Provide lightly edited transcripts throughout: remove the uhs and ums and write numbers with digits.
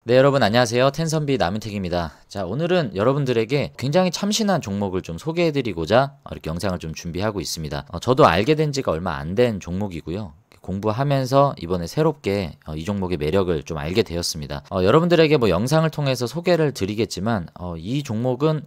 네, 여러분 안녕하세요. 텐선비 남윤택입니다. 자, 오늘은 여러분들에게 굉장히 참신한 종목을 좀 소개해드리고자 이렇게 영상을 좀 준비하고 있습니다. 저도 알게 된 지가 얼마 안 된 종목이고요. 공부하면서 이번에 새롭게 이 종목의 매력을 좀 알게 되었습니다. 여러분들에게 뭐 영상을 통해서 소개를 드리겠지만 이 종목은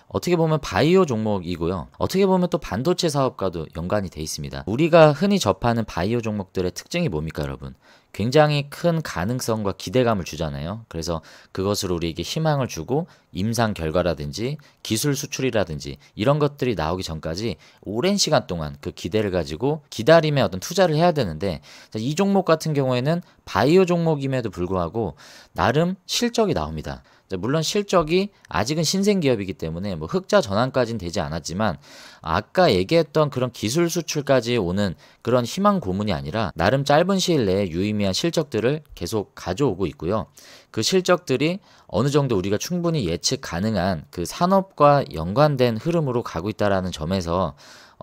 어떻게 보면 바이오 종목이고요. 어떻게 보면 또 반도체 사업과도 연관이 돼 있습니다. 우리가 흔히 접하는 바이오 종목들의 특징이 뭡니까, 여러분? 굉장히 큰 가능성과 기대감을 주잖아요. 그래서 그것으로 우리에게 희망을 주고 임상 결과라든지 기술 수출이라든지 이런 것들이 나오기 전까지 오랜 시간 동안 그 기대를 가지고 기다림에 어떤 투자를 해야 되는데, 이 종목 같은 경우에는 바이오 종목임에도 불구하고 나름 실적이 나옵니다. 물론 실적이 아직은 신생 기업이기 때문에 뭐 흑자 전환까지는 되지 않았지만, 아까 얘기했던 그런 기술 수출까지 오는 그런 희망 고문이 아니라 나름 짧은 시일 내에 유의미한 실적들을 계속 가져오고 있고요. 그 실적들이 어느 정도 우리가 충분히 예측 가능한 그 산업과 연관된 흐름으로 가고 있다라는 점에서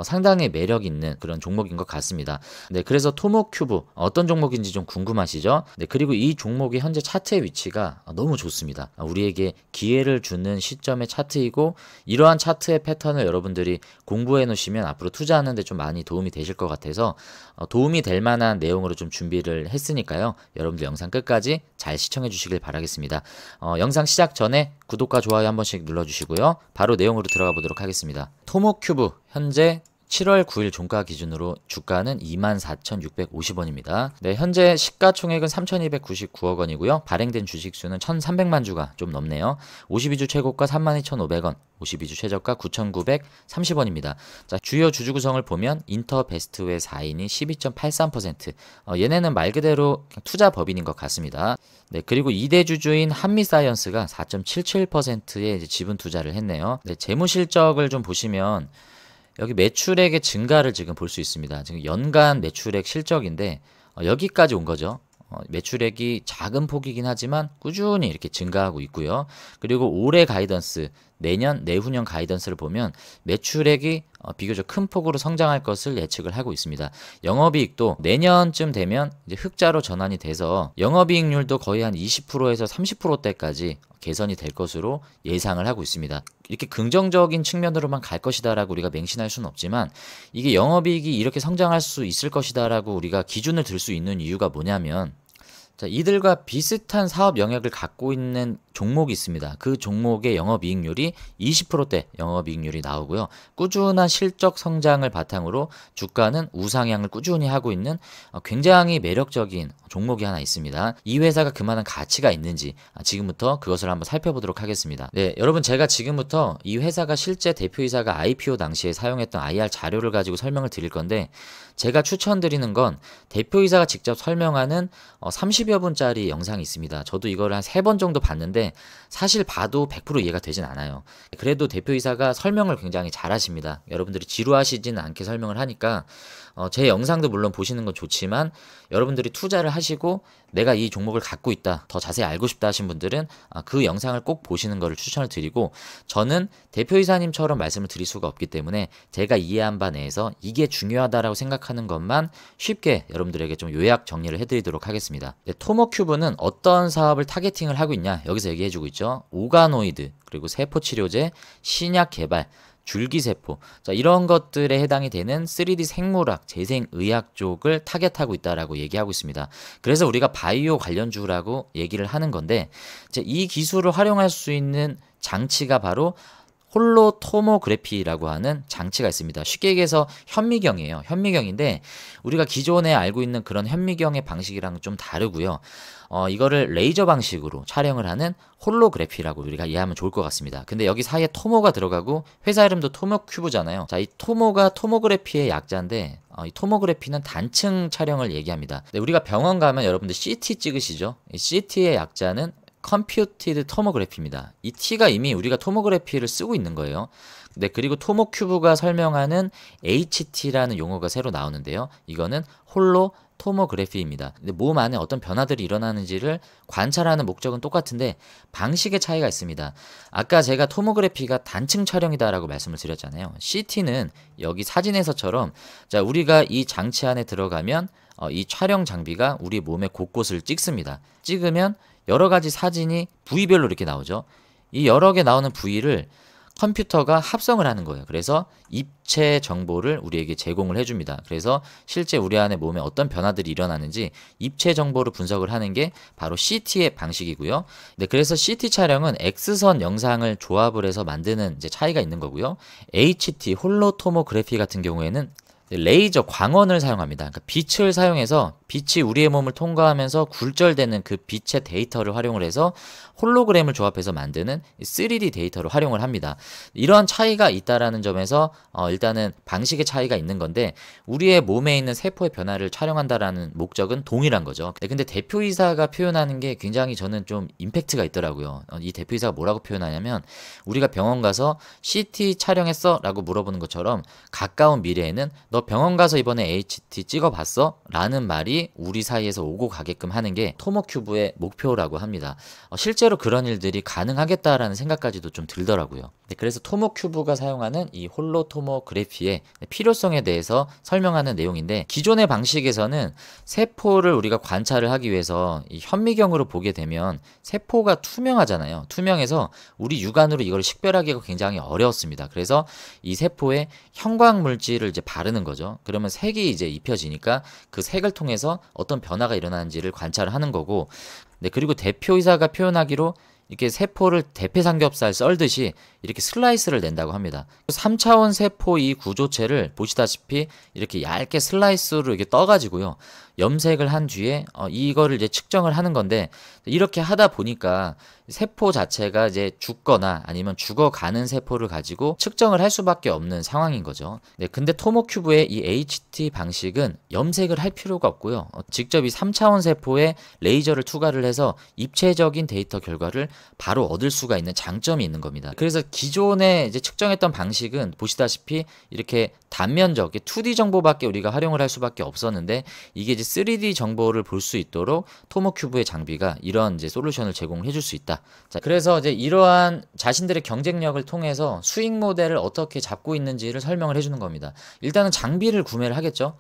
상당히 매력 있는 그런 종목인 것 같습니다. 네, 그래서 토모큐브 어떤 종목인지 좀 궁금하시죠? 네, 그리고 이 종목이 현재 차트의 위치가 너무 좋습니다. 우리에게 기회를 주는 시점의 차트이고, 이러한 차트의 패턴을 여러분들이 공부해 놓으시면 앞으로 투자하는 데 좀 많이 도움이 되실 것 같아서 도움이 될 만한 내용으로 좀 준비를 했으니까요. 여러분들 영상 끝까지 잘 시청해 주시길 바라겠습니다. 영상 시작 전에 구독과 좋아요 한 번씩 눌러주시고요. 바로 내용으로 들어가 보도록 하겠습니다. 토모큐브 현재 7월 9일 종가 기준으로 주가는 24,650원입니다. 네, 현재 시가총액은 3,299억 원이고요. 발행된 주식수는 1,300만 주가 좀 넘네요. 52주 최고가 32,500원, 52주 최저가 9,930원입니다. 자, 주요 주주 구성을 보면 인터베스트의 4인이 12.83%. 얘네는 말 그대로 투자 법인인 것 같습니다. 네, 그리고 2대 주주인 한미사이언스가 4.77%의 지분 투자를 했네요. 네, 재무 실적을 좀 보시면 여기 매출액의 증가를 지금 볼 수 있습니다. 지금 연간 매출액 실적인데 여기까지 온 거죠. 매출액이 작은 폭이긴 하지만 꾸준히 이렇게 증가하고 있고요. 그리고 올해 가이던스, 내년, 내후년 가이던스를 보면 매출액이 비교적 큰 폭으로 성장할 것을 예측을 하고 있습니다. 영업이익도 내년쯤 되면 이제 흑자로 전환이 돼서 영업이익률도 거의 한 20%에서 30%대까지 개선이 될 것으로 예상을 하고 있습니다. 이렇게 긍정적인 측면으로만 갈 것이다라고 우리가 맹신할 수는 없지만, 이게 영업이익이 이렇게 성장할 수 있을 것이다라고 우리가 기준을 들 수 있는 이유가 뭐냐면, 자, 이들과 비슷한 사업 영역을 갖고 있는 종목이 있습니다. 그 종목의 영업이익률이 20%대 영업이익률이 나오고요. 꾸준한 실적 성장을 바탕으로 주가는 우상향을 꾸준히 하고 있는 굉장히 매력적인 종목이 하나 있습니다. 이 회사가 그만한 가치가 있는지 지금부터 그것을 한번 살펴보도록 하겠습니다. 네, 여러분, 제가 지금부터 이 회사가 실제 대표이사가 IPO 당시에 사용했던 IR 자료를 가지고 설명을 드릴 건데, 제가 추천드리는 건 대표이사가 직접 설명하는 30여 분짜리 영상이 있습니다. 저도 이걸 한 3번 정도 봤는데 사실 봐도 100% 이해가 되진 않아요. 그래도 대표이사가 설명을 굉장히 잘하십니다. 여러분들이 지루하시지는 않게 설명을 하니까 제 영상도 물론 보시는 건 좋지만, 여러분들이 투자를 하시고 내가 이 종목을 갖고 있다, 더 자세히 알고 싶다 하신 분들은 그 영상을 꼭 보시는 것을 추천을 드리고, 저는 대표이사님처럼 말씀을 드릴 수가 없기 때문에 제가 이해한 바 내에서 이게 중요하다라고 생각하는 것만 쉽게 여러분들에게 좀 요약 정리를 해드리도록 하겠습니다. 네, 토모큐브는 어떤 사업을 타겟팅을 하고 있냐, 여기서 얘기해주고 있죠. 오가노이드, 그리고 세포치료제, 신약 개발, 줄기세포, 자, 이런 것들에 해당이 되는 3D 생물학, 재생의학 쪽을 타겟하고 있다라고 얘기하고 있습니다. 그래서 우리가 바이오 관련주라고 얘기를 하는 건데, 이제 이 기술을 활용할 수 있는 장치가 바로 홀로토모그래피라고 하는 장치가 있습니다. 쉽게 얘기해서 현미경이에요. 현미경인데 우리가 기존에 알고 있는 그런 현미경의 방식이랑 좀 다르고요. 이거를 레이저 방식으로 촬영을 하는 홀로그래피라고 우리가 이해하면 좋을 것 같습니다. 근데 여기 사이에 토모가 들어가고 회사 이름도 토모큐브잖아요. 자, 이 토모가 토모그래피의 약자인데 이 토모그래피는 단층 촬영을 얘기합니다. 근데 우리가 병원 가면 여러분들 CT 찍으시죠? 이 CT의 약자는 컴퓨티드 토모그래피입니다. 이 T가 이미 우리가 토모그래피를 쓰고 있는 거예요. 네, 그리고 토모큐브가 설명하는 HT라는 용어가 새로 나오는데요. 이거는 홀로 토모그래피입니다. 근데 몸 안에 어떤 변화들이 일어나는지를 관찰하는 목적은 똑같은데 방식의 차이가 있습니다. 아까 제가 토모그래피가 단층 촬영이다라고 말씀을 드렸잖아요. CT는 여기 사진에서처럼, 자, 우리가 이 장치 안에 들어가면 이 촬영 장비가 우리 몸의 곳곳을 찍습니다. 찍으면 여러 가지 사진이 부위별로 이렇게 나오죠. 이 여러 개 나오는 부위를 컴퓨터가 합성을 하는 거예요. 그래서 입체 정보를 우리에게 제공을 해줍니다. 그래서 실제 우리 안에 몸에 어떤 변화들이 일어나는지 입체 정보를 분석을 하는 게 바로 CT의 방식이고요. 네, 그래서 CT 촬영은 X선 영상을 조합을 해서 만드는 이제 차이가 있는 거고요. HT, 홀로토모그래피 같은 경우에는 레이저 광원을 사용합니다. 그러니까 빛을 사용해서 빛이 우리의 몸을 통과하면서 굴절되는 그 빛의 데이터를 활용을 해서 홀로그램을 조합해서 만드는 3D 데이터를 활용을 합니다. 이런 차이가 있다라는 점에서 일단은 방식의 차이가 있는 건데 우리의 몸에 있는 세포의 변화를 촬영한다라는 목적은 동일한 거죠. 근데 대표이사가 표현하는 게 굉장히 저는 좀 임팩트가 있더라고요. 이 대표이사가 뭐라고 표현하냐면 우리가 병원 가서 CT 촬영했어? 라고 물어보는 것처럼 가까운 미래에는 너 병원 가서 이번에 HT 찍어봤어? 라는 말이 우리 사이에서 오고 가게끔 하는 게 토모큐브의 목표라고 합니다. 실제로 그런 일들이 가능하겠다라는 생각까지도 좀 들더라고요. 네, 그래서 토모큐브가 사용하는 이 홀로토모그래피의 필요성에 대해서 설명하는 내용인데 기존의 방식에서는 세포를 우리가 관찰을 하기 위해서 이 현미경으로 보게 되면 세포가 투명하잖아요. 투명해서 우리 육안으로 이걸 식별하기가 굉장히 어려웠습니다. 그래서 이 세포에 형광 물질을 이제 바르는 거죠. 그러면 색이 이제 입혀지니까 그 색을 통해서 어떤 변화가 일어나는지를 관찰을 하는 거고, 네, 그리고 대표이사가 표현하기로 이렇게 세포를 대패 삼겹살 썰듯이 이렇게 슬라이스를 낸다고 합니다. 3차원 세포 이 구조체를 보시다시피 이렇게 얇게 슬라이스로 이렇게 떠가지고요. 염색을 한 뒤에 이거를 이제 측정을 하는 건데 이렇게 하다 보니까 세포 자체가 이제 죽거나 아니면 죽어가는 세포를 가지고 측정을 할 수밖에 없는 상황인 거죠. 네, 근데 토모큐브의 이 HT 방식은 염색을 할 필요가 없고요. 직접 이 3차원 세포에 레이저를 투과를 해서 입체적인 데이터 결과를 바로 얻을 수가 있는 장점이 있는 겁니다. 그래서 기존에 이제 측정했던 방식은 보시다시피 이렇게 단면적 2D 정보밖에 우리가 활용을 할 수밖에 없었는데 이게 이제 3D 정보를 볼 수 있도록 토모큐브의 장비가 이런 이제 솔루션을 제공을 해줄 수 있다. 자, 그래서 이제 이러한 자신들의 경쟁력을 통해서 수익 모델을 어떻게 잡고 있는지를 설명을 해주는 겁니다. 일단은 장비를 구매를 하겠죠.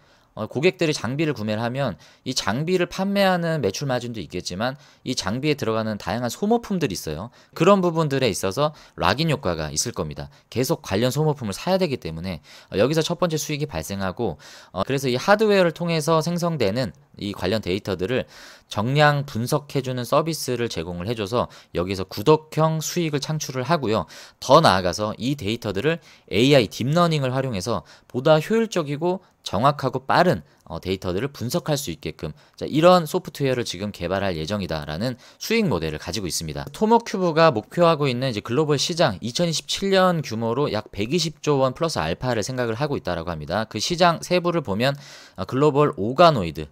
고객들이 장비를 구매를 하면 이 장비를 판매하는 매출 마진도 있겠지만 이 장비에 들어가는 다양한 소모품들이 있어요. 그런 부분들에 있어서 락인 효과가 있을 겁니다. 계속 관련 소모품을 사야 되기 때문에 여기서 첫 번째 수익이 발생하고 그래서 이 하드웨어를 통해서 생성되는 이 관련 데이터들을 정량 분석해주는 서비스를 제공을 해줘서 여기서 구독형 수익을 창출을 하고요. 더 나아가서 이 데이터들을 AI 딥러닝을 활용해서 보다 효율적이고 정확하고 빠른 데이터들을 분석할 수 있게끔 이런 소프트웨어를 지금 개발할 예정이다라는 수익 모델을 가지고 있습니다. 토모큐브가 목표하고 있는 이제 글로벌 시장 2027년 규모로 약 120조 원 플러스 알파를 생각을 하고 있다라고 합니다. 그 시장 세부를 보면 글로벌 오가노이드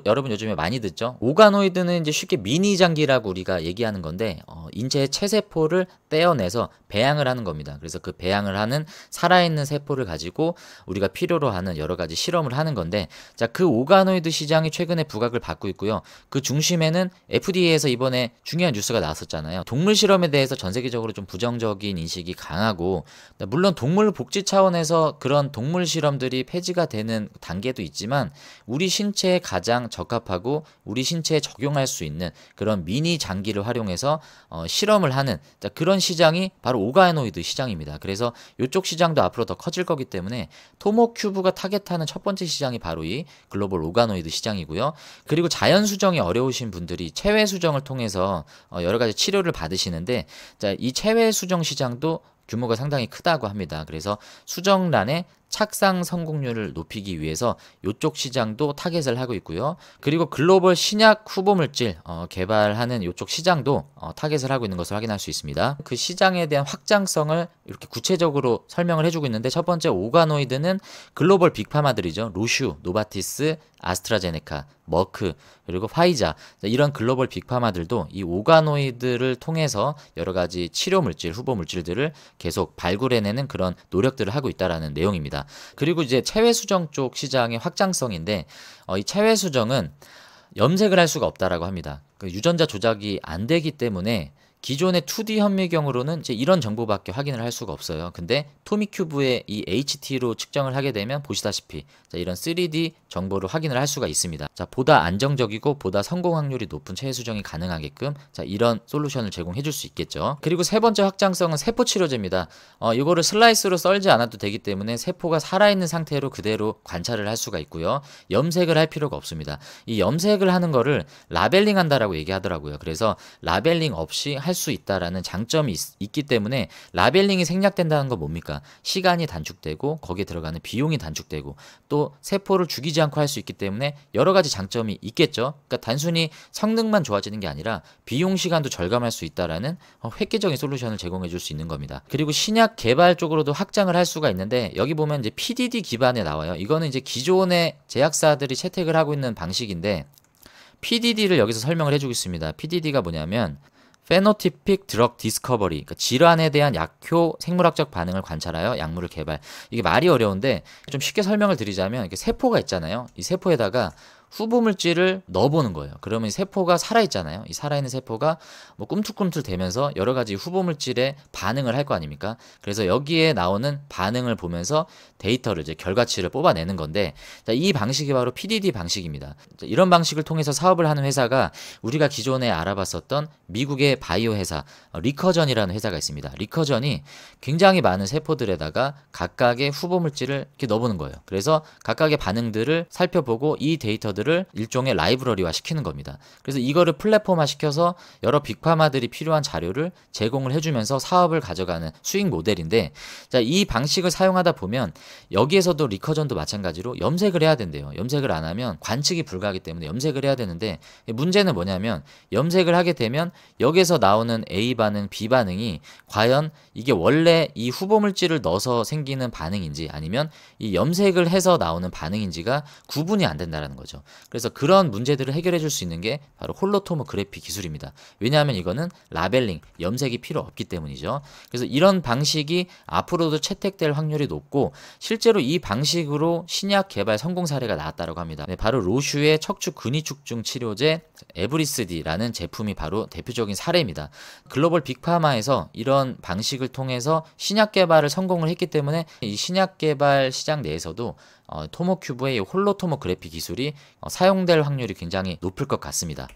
여러분 요즘에 많이 듣죠? 오가노이드는 이제 쉽게 미니 장기라고 우리가 얘기하는 건데 인체의 체세포를 떼어내서 배양을 하는 겁니다. 그래서 그 배양을 하는 살아있는 세포를 가지고 우리가 필요로 하는 여러 가지 실험을 하는 건데 자, 그 오가노이드 시장이 최근에 부각을 받고 있고요. 그 중심에는 FDA에서 이번에 중요한 뉴스가 나왔었잖아요. 동물 실험에 대해서 전 세계적으로 좀 부정적인 인식이 강하고 물론 동물 복지 차원에서 그런 동물 실험들이 폐지가 되는 단계도 있지만 우리 신체에 가장 적합하고 우리 신체에 적용할 수 있는 그런 미니 장기를 활용해서 실험을 하는 그런 시장이 바로 오가노이드 시장입니다. 그래서 이쪽 시장도 앞으로 더 커질 거기 때문에 토모큐브가 타겟하는 첫 번째 시장이 바로 이 글로벌 오가노이드 시장이고요. 그리고 자연 수정이 어려우신 분들이 체외 수정을 통해서 여러 가지 치료를 받으시는데 이 체외 수정 시장도 규모가 상당히 크다고 합니다. 그래서 수정란의 착상 성공률을 높이기 위해서 이쪽 시장도 타겟을 하고 있고요. 그리고 글로벌 신약 후보 물질 개발하는 이쪽 시장도 타겟을 하고 있는 것을 확인할 수 있습니다. 그 시장에 대한 확장성을 이렇게 구체적으로 설명을 해주고 있는데 첫 번째 오가노이드는 글로벌 빅파마들이죠. 로슈, 노바티스, 아스트라제네카, 머크, 그리고 파이자 이런 글로벌 빅파마들도 이 오가노이드를 통해서 여러 가지 치료 물질, 후보 물질들을 계속 발굴해내는 그런 노력들을 하고 있다라는 내용입니다. 그리고 이제 체외 수정 쪽 시장의 확장성인데 이 체외 수정은 염색을 할 수가 없다라고 합니다. 그 유전자 조작이 안 되기 때문에 기존의 2D 현미경으로는 이제 이런 정보밖에 확인을 할 수가 없어요. 근데 토미큐브의 이 HT로 측정을 하게 되면 보시다시피 자, 이런 3D 정보를 확인을 할 수가 있습니다. 자, 보다 안정적이고 보다 성공 확률이 높은 체외 수정이 가능하게끔 자, 이런 솔루션을 제공해 줄 수 있겠죠. 그리고 세 번째 확장성은 세포 치료제입니다. 이거를 슬라이스로 썰지 않아도 되기 때문에 세포가 살아있는 상태로 그대로 관찰을 할 수가 있고요. 염색을 할 필요가 없습니다. 이 염색을 하는 거를 라벨링 한다라고 얘기하더라고요. 그래서 라벨링 없이 할 수 있다라는 장점이 있기 때문에 라벨링이 생략된다는 건 뭡니까? 시간이 단축되고 거기에 들어가는 비용이 단축되고 또 세포를 죽이지 않고 할 수 있기 때문에 여러 가지 장점이 있겠죠. 그러니까 단순히 성능만 좋아지는 게 아니라 비용 시간도 절감할 수 있다라는 획기적인 솔루션을 제공해 줄 수 있는 겁니다. 그리고 신약 개발 쪽으로도 확장을 할 수가 있는데 여기 보면 이제 PDD 기반에 나와요. 이거는 이제 기존의 제약사들이 채택을 하고 있는 방식인데 PDD를 여기서 설명을 해주겠습니다. PDD가 뭐냐면 페노티픽 드럭 디스커버리, 그러니까 질환에 대한 약효 생물학적 반응을 관찰하여 약물을 개발. 이게 말이 어려운데 좀 쉽게 설명을 드리자면 이렇게 세포가 있잖아요. 이 세포에다가 후보물질을 넣어보는 거예요. 그러면 이 세포가 살아있잖아요. 이 살아있는 세포가 뭐 꿈틀꿈틀 대면서 여러 가지 후보물질에 반응을 할 거 아닙니까? 그래서 여기에 나오는 반응을 보면서 데이터를 이제 결과치를 뽑아내는 건데 자, 이 방식이 바로 PDD 방식입니다. 자, 이런 방식을 통해서 사업을 하는 회사가 우리가 기존에 알아봤었던 미국의 바이오 회사 리커전이라는 회사가 있습니다. 리커전이 굉장히 많은 세포들에다가 각각의 후보물질을 이렇게 넣어보는 거예요. 그래서 각각의 반응들을 살펴보고 이 데이터들을 일종의 라이브러리화 시키는 겁니다. 그래서 이거를 플랫폼화 시켜서 여러 빅파마들이 필요한 자료를 제공을 해주면서 사업을 가져가는 수익 모델인데 자, 이 방식을 사용하다 보면 여기에서도 리커전도 마찬가지로 염색을 해야 된대요. 염색을 안 하면 관측이 불가하기 때문에 염색을 해야 되는데 문제는 뭐냐면 염색을 하게 되면 여기에서 나오는 A 반응, B 반응이 과연 이게 원래 이 후보물질을 넣어서 생기는 반응인지 아니면 이 염색을 해서 나오는 반응인지가 구분이 안 된다는 거죠. 그래서 그런 문제들을 해결해 줄 수 있는 게 바로 홀로토모그래피 기술입니다. 왜냐하면 이거는 라벨링, 염색이 필요 없기 때문이죠. 그래서 이런 방식이 앞으로도 채택될 확률이 높고 실제로 이 방식으로 신약 개발 성공 사례가 나왔다고 합니다. 네, 바로 로슈의 척추 근위축중 치료제 에브리스디라는 제품이 바로 대표적인 사례입니다. 글로벌 빅파마에서 이런 방식을 통해서 신약 개발을 성공을 했기 때문에 이 신약 개발 시장 내에서도 토모큐브의 홀로토모그래피 기술이 사용될 확률이 굉장히 높을 것 같습니다.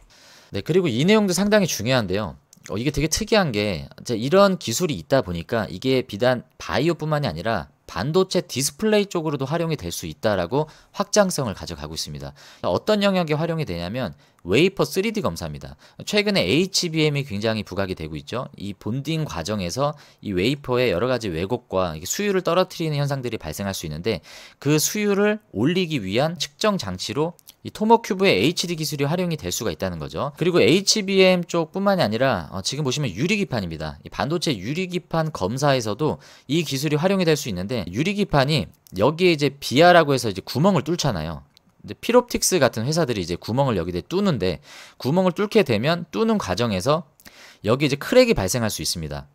네, 그리고 이 내용도 상당히 중요한데요. 이게 되게 특이한 게 이런 기술이 있다 보니까 이게 비단 바이오뿐만이 아니라 반도체 디스플레이 쪽으로도 활용이 될 수 있다라고 확장성을 가져가고 있습니다. 어떤 영역에 활용이 되냐면 웨이퍼 3D 검사입니다. 최근에 HBM이 굉장히 부각이 되고 있죠. 이 본딩 과정에서 이 웨이퍼의 여러 가지 왜곡과 수율을 떨어뜨리는 현상들이 발생할 수 있는데 그 수율을 올리기 위한 측정 장치로 이 토모큐브의 HD 기술이 활용이 될 수가 있다는 거죠. 그리고 HBM 쪽뿐만이 아니라 지금 보시면 유리기판입니다. 이 반도체 유리기판 검사에서도 이 기술이 활용이 될 수 있는데 유리기판이 여기에 이제 비아라고 해서 이제 구멍을 뚫잖아요. 근데 필옵틱스 같은 회사들이 이제 구멍을 여기에 뚫는데 구멍을 뚫게 되면 뚫는 과정에서 여기 이제 크랙이 발생할 수 있습니다.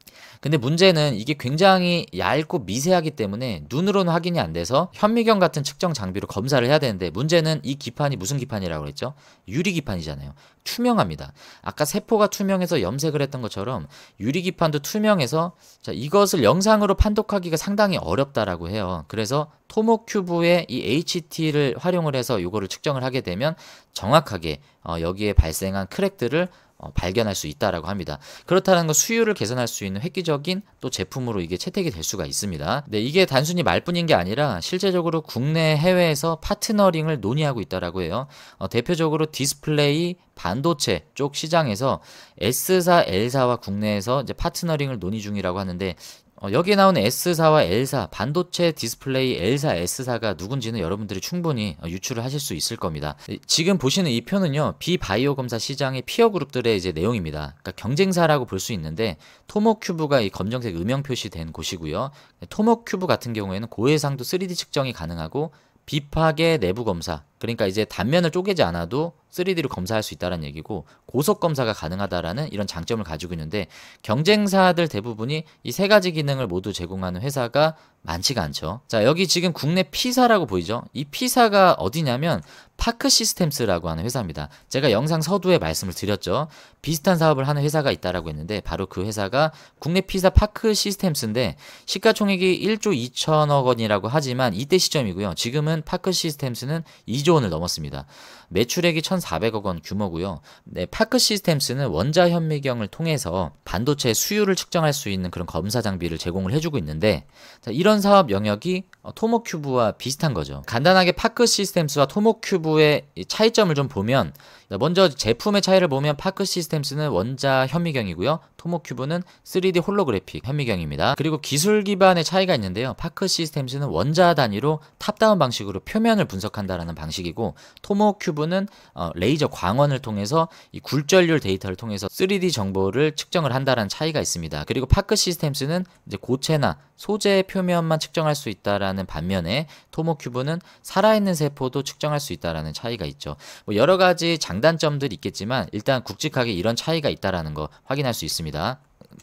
근데 문제는 이게 굉장히 얇고 미세하기 때문에 눈으로는 확인이 안 돼서 현미경 같은 측정 장비로 검사를 해야 되는데 문제는 이 기판이 무슨 기판이라고 그랬죠? 유리기판이잖아요. 투명합니다. 아까 세포가 투명해서 염색을 했던 것처럼 유리기판도 투명해서 자, 이것을 영상으로 판독하기가 상당히 어렵다라고 해요. 그래서 토모큐브의 이 HT를 활용을 해서 이거를 측정을 하게 되면 정확하게 여기에 발생한 크랙들을 발견할 수 있다라고 합니다. 그렇다는 건 수율을 개선할 수 있는 획기적인 또 제품으로 이게 채택이 될 수가 있습니다. 네, 이게 단순히 말뿐인 게 아니라 실제적으로 국내 해외에서 파트너링을 논의하고 있다라고 해요. 대표적으로 디스플레이 반도체 쪽 시장에서 S사, L사와 국내에서 이제 파트너링을 논의 중이라고 하는데 여기에 나오는 S사와 L사, 반도체 디스플레이 L사, S사가 누군지는 여러분들이 충분히 유추를 하실 수 있을 겁니다. 지금 보시는 이 표는요, 비바이오 검사 시장의 피어 그룹들의 이제 내용입니다. 그러니까 경쟁사라고 볼 수 있는데, 토모큐브가 이 검정색 음영 표시된 곳이고요. 토모큐브 같은 경우에는 고해상도 3D 측정이 가능하고, 비파계 내부 검사, 그러니까 이제 단면을 쪼개지 않아도 3D로 검사할 수 있다는 얘기고 고속 검사가 가능하다라는 이런 장점을 가지고 있는데 경쟁사들 대부분이 이 세 가지 기능을 모두 제공하는 회사가 많지가 않죠. 자, 여기 지금 국내 P사라고 보이죠? 이 P사가 어디냐면 파크 시스템스라고 하는 회사입니다. 제가 영상 서두에 말씀을 드렸죠. 비슷한 사업을 하는 회사가 있다라고 했는데 바로 그 회사가 국내 P사 파크 시스템스인데 시가총액이 1조 2천억 원이라고 하지만 이때 시점이고요. 지금은 파크 시스템스는 2조 원을 넘었습니다. 매출액이 1,400억 원 규모고요. 네, 파크 시스템스는 원자 현미경을 통해서 반도체 수율을 측정할 수 있는 그런 검사 장비를 제공을 해주고 있는데 자, 이런 사업 영역이 토모큐브와 비슷한 거죠. 간단하게 파크 시스템스와 토모큐브의 차이점을 좀 보면 먼저 제품의 차이를 보면 파크 시스템스는 원자 현미경이고요. 토모큐브는 3D 홀로그래픽 현미경입니다. 그리고 기술 기반의 차이가 있는데요. 파크 시스템스는 원자 단위로 탑다운 방식으로 표면을 분석한다라는 방식이고 토모큐브는 레이저 광원을 통해서 이 굴절률 데이터를 통해서 3D 정보를 측정을 한다라는 차이가 있습니다. 그리고 파크 시스템스는 이제 고체나 소재 표면만 측정할 수 있다라는 반면에 토모큐브는 살아있는 세포도 측정할 수 있다라는 차이가 있죠. 뭐 여러 가지 장단점들이 있겠지만 일단 굵직하게 이런 차이가 있다라는 거 확인할 수 있습니다.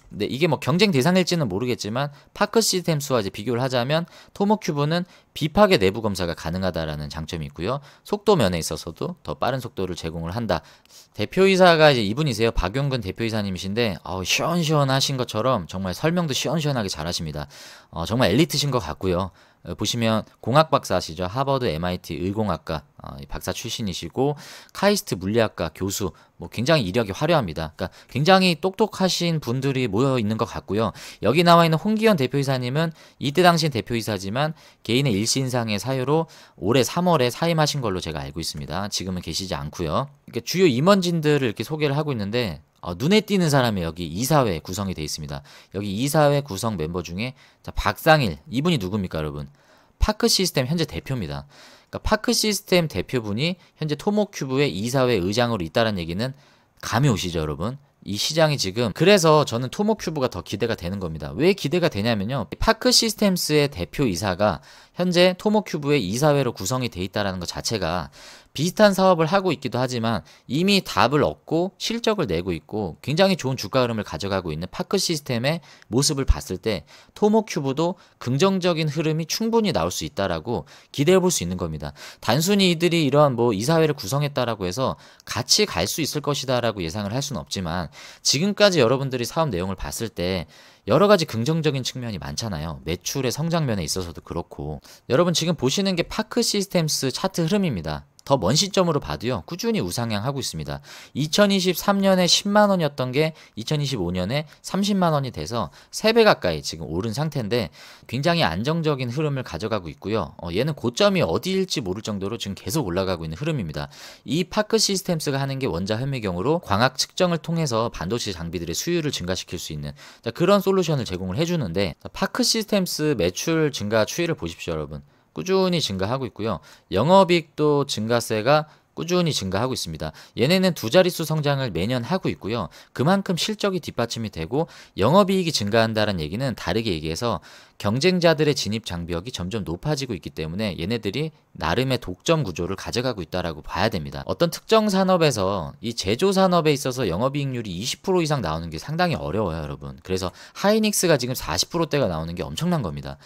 네, 이게 뭐 경쟁 대상일지는 모르겠지만 파크 시스템스와 이제 비교를 하자면 토모큐브는 비파괴 내부 검사가 가능하다라는 장점이 있고요. 속도 면에 있어서도 더 빠른 속도를 제공을 한다. 대표이사가 이제 이분이세요. 박용근 대표이사님이신데 시원시원하신 것처럼 정말 설명도 시원시원하게 잘하십니다. 정말 엘리트신 것 같고요. 보시면 공학 박사시죠. 하버드 MIT 의공학과 박사 출신이시고 카이스트 물리학과 교수 뭐 굉장히 이력이 화려합니다. 그러니까 굉장히 똑똑하신 분들이 모여 있는 것 같고요. 여기 나와 있는 홍기현 대표이사님은 이때 당시 대표이사지만 개인의 일신상의 사유로 올해 3월에 사임하신 걸로 제가 알고 있습니다. 지금은 계시지 않고요. 그러니까 주요 임원진들을 이렇게 소개를 하고 있는데 눈에 띄는 사람이 여기 이사회 구성이 되어 있습니다. 여기 이사회 구성 멤버 중에 자, 박상일 이분이 누굽니까 여러분? 파크 시스템 현재 대표입니다. 그러니까 파크 시스템 대표분이 현재 토모큐브의 이사회 의장으로 있다는 얘기는 감이 오시죠 여러분? 이 시장이 지금 그래서 저는 토모큐브가 더 기대가 되는 겁니다. 왜 기대가 되냐면요. 파크 시스템스의 대표이사가 현재 토모큐브의 이사회로 구성이 돼 있다는 것 자체가 비슷한 사업을 하고 있기도 하지만 이미 답을 얻고 실적을 내고 있고 굉장히 좋은 주가 흐름을 가져가고 있는 파크 시스템의 모습을 봤을 때 토모큐브도 긍정적인 흐름이 충분히 나올 수 있다라고 기대해 볼 수 있는 겁니다. 단순히 이들이 이러한 뭐 이사회를 구성했다라고 해서 같이 갈 수 있을 것이다라고 예상을 할 수는 없지만 지금까지 여러분들이 사업 내용을 봤을 때 여러 가지 긍정적인 측면이 많잖아요. 매출의 성장면에 있어서도 그렇고 여러분 지금 보시는 게 파크 시스템스 차트 흐름입니다. 더 먼 시점으로 봐도요. 꾸준히 우상향하고 있습니다. 2023년에 10만 원이었던 게 2025년에 30만 원이 돼서 3배 가까이 지금 오른 상태인데 굉장히 안정적인 흐름을 가져가고 있고요. 얘는 고점이 어디일지 모를 정도로 지금 계속 올라가고 있는 흐름입니다. 이 파크 시스템스가 하는 게 원자 현미경으로 광학 측정을 통해서 반도체 장비들의 수율을 증가시킬 수 있는 그런 솔루션을 제공을 해주는데 파크 시스템스 매출 증가 추이를 보십시오 여러분. 꾸준히 증가하고 있고요. 영업이익도 증가세가 꾸준히 증가하고 있습니다. 얘네는 두 자릿수 성장을 매년 하고 있고요. 그만큼 실적이 뒷받침이 되고 영업이익이 증가한다는 얘기는 다르게 얘기해서 경쟁자들의 진입 장벽이 점점 높아지고 있기 때문에 얘네들이 나름의 독점 구조를 가져가고 있다라고 봐야 됩니다. 어떤 특정 산업에서 이 제조 산업에 있어서 영업이익률이 20% 이상 나오는 게 상당히 어려워요, 여러분. 그래서 하이닉스가 지금 40%대가 나오는 게 엄청난 겁니다.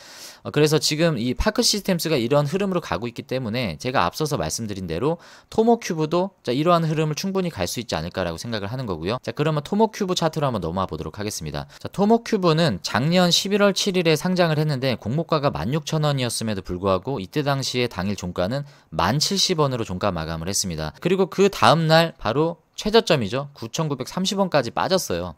그래서 지금 이 파크 시스템스가 이런 흐름으로 가고 있기 때문에 제가 앞서서 말씀드린 대로 토모큐브도 이러한 흐름을 충분히 갈 수 있지 않을까라고 생각을 하는 거고요. 자, 그러면 토모큐브 차트로 한번 넘어와 보도록 하겠습니다. 자, 토모큐브는 작년 11월 7일에 상장을 했는데 공모가가 16,000원이었음에도 불구하고 이때 당시에 당일 종가는 1,070원으로 종가 마감을 했습니다. 그리고 그 다음날 바로 최저점이죠. 9,930원까지 빠졌어요.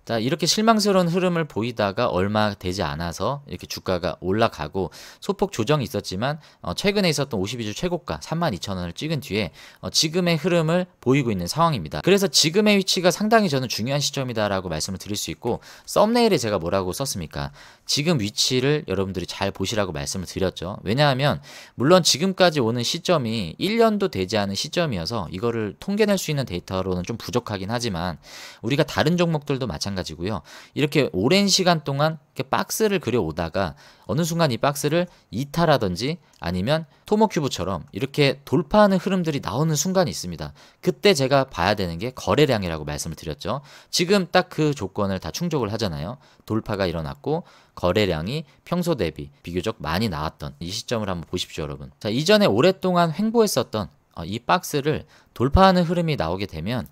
자, 이렇게 실망스러운 흐름을 보이다가 얼마 되지 않아서 이렇게 주가가 올라가고 소폭 조정이 있었지만 최근에 있었던 52주 최고가 32,000원을 찍은 뒤에 지금의 흐름을 보이고 있는 상황입니다. 그래서 지금의 위치가 상당히 저는 중요한 시점이다라고 말씀을 드릴 수 있고 썸네일에 제가 뭐라고 썼습니까? 지금 위치를 여러분들이 잘 보시라고 말씀을 드렸죠. 왜냐하면 물론 지금까지 오는 시점이 1년도 되지 않은 시점이어서 이거를 통계낼 수 있는 데이터로는 좀 부족하긴 하지만 우리가 다른 종목들도 마찬가지로 마찬가지고요. 이렇게 오랜 시간 동안 이렇게 박스를 그려오다가 어느 순간 이 박스를 이탈하든지 아니면 토모큐브처럼 이렇게 돌파하는 흐름들이 나오는 순간이 있습니다. 그때 제가 봐야 되는 게 거래량이라고 말씀을 드렸죠. 지금 딱 그 조건을 다 충족을 하잖아요. 돌파가 일어났고 거래량이 평소 대비 비교적 많이 나왔던 이 시점을 한번 보십시오, 여러분. 자, 이전에 오랫동안 횡보했었던 이 박스를 돌파하는 흐름이 나오게 되면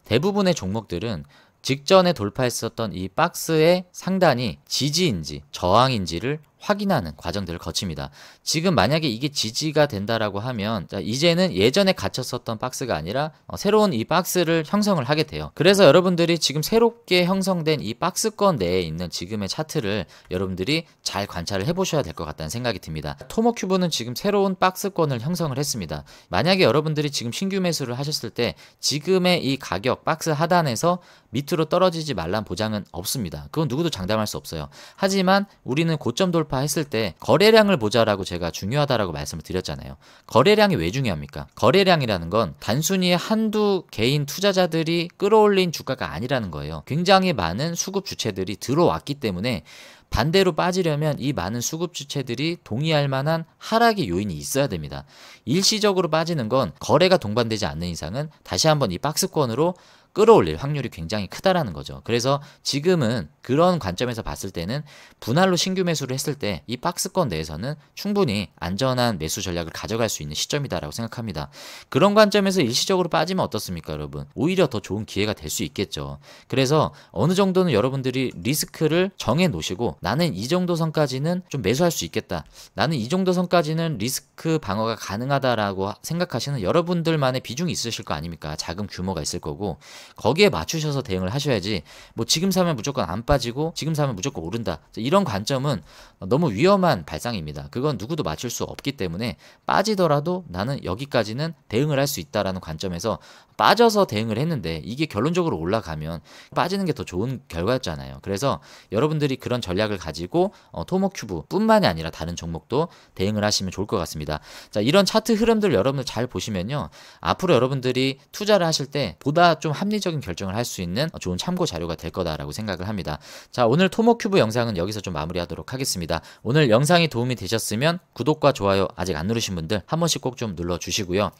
대부분의 종목들은 직전에 돌파했었던 이 박스의 상단이 지지인지 저항인지를 확인하는 과정들을 거칩니다. 지금 만약에 이게 지지가 된다라고 하면 이제는 예전에 갇혔었던 박스가 아니라 새로운 이 박스를 형성을 하게 돼요. 그래서 여러분들이 지금 새롭게 형성된 이 박스권 내에 있는 지금의 차트를 여러분들이 잘 관찰을 해보셔야 될 것 같다는 생각이 듭니다. 토모큐브는 지금 새로운 박스권을 형성을 했습니다. 만약에 여러분들이 지금 신규 매수를 하셨을 때 지금의 이 가격 박스 하단에서 밑으로 떨어지지 말란 보장은 없습니다. 그건 누구도 장담할 수 없어요. 하지만 우리는 고점 돌파했을 때 거래량을 보자라고 제가 중요하다라고 말씀을 드렸잖아요. 거래량이 왜 중요합니까? 거래량이라는 건 단순히 한두 개인 투자자들이 끌어올린 주가가 아니라는 거예요. 굉장히 많은 수급 주체들이 들어왔기 때문에 반대로 빠지려면 이 많은 수급 주체들이 동의할 만한 하락의 요인이 있어야 됩니다. 일시적으로 빠지는 건 거래가 동반되지 않는 이상은 다시 한번 이 박스권으로 끌어올릴 확률이 굉장히 크다라는 거죠. 그래서 지금은 그런 관점에서 봤을 때는 분할로 신규 매수를 했을 때 이 박스권 내에서는 충분히 안전한 매수 전략을 가져갈 수 있는 시점이다라고 생각합니다. 그런 관점에서 일시적으로 빠지면 어떻습니까, 여러분? 오히려 더 좋은 기회가 될 수 있겠죠. 그래서 어느 정도는 여러분들이 리스크를 정해 놓으시고 나는 이 정도 선까지는 좀 매수할 수 있겠다. 나는 이 정도 선까지는 리스크 방어가 가능하다라고 생각하시는 여러분들만의 비중이 있으실 거 아닙니까? 자금 규모가 있을 거고 거기에 맞추셔서 대응을 하셔야지 뭐 지금 사면 무조건 안 빠지고 지금 사면 무조건 오른다. 이런 관점은 너무 위험한 발상입니다. 그건 누구도 맞출 수 없기 때문에 빠지더라도 나는 여기까지는 대응을 할 수 있다라는 관점에서 빠져서 대응을 했는데 이게 결론적으로 올라가면 빠지는 게 더 좋은 결과였잖아요. 그래서 여러분들이 그런 전략을 가지고 토모큐브 뿐만이 아니라 다른 종목도 대응을 하시면 좋을 것 같습니다. 자, 이런 차트 흐름들 여러분들 잘 보시면요. 앞으로 여러분들이 투자를 하실 때 보다 좀 합리적인 결정을 할 수 있는 좋은 참고 자료가 될 거다라고 생각을 합니다. 자, 오늘 토모큐브 영상은 여기서 좀 마무리하도록 하겠습니다. 오늘 영상이 도움이 되셨으면 구독과 좋아요 아직 안 누르신 분들 한 번씩 꼭 좀 눌러주시고요.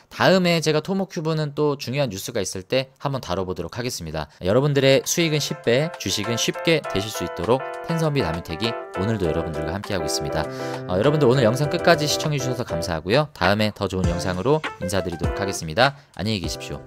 다음에 제가 토모큐브는 또 중요한 뉴스가 있을 때 한번 다뤄보도록 하겠습니다. 여러분들의 수익은 10배, 주식은 쉽게 되실 수 있도록 텐선비 나미택이 오늘도 여러분들과 함께하고 있습니다. 여러분들 오늘 영상 끝까지 시청해주셔서 감사하고요. 다음에 더 좋은 영상으로 인사드리도록 하겠습니다. 안녕히 계십시오.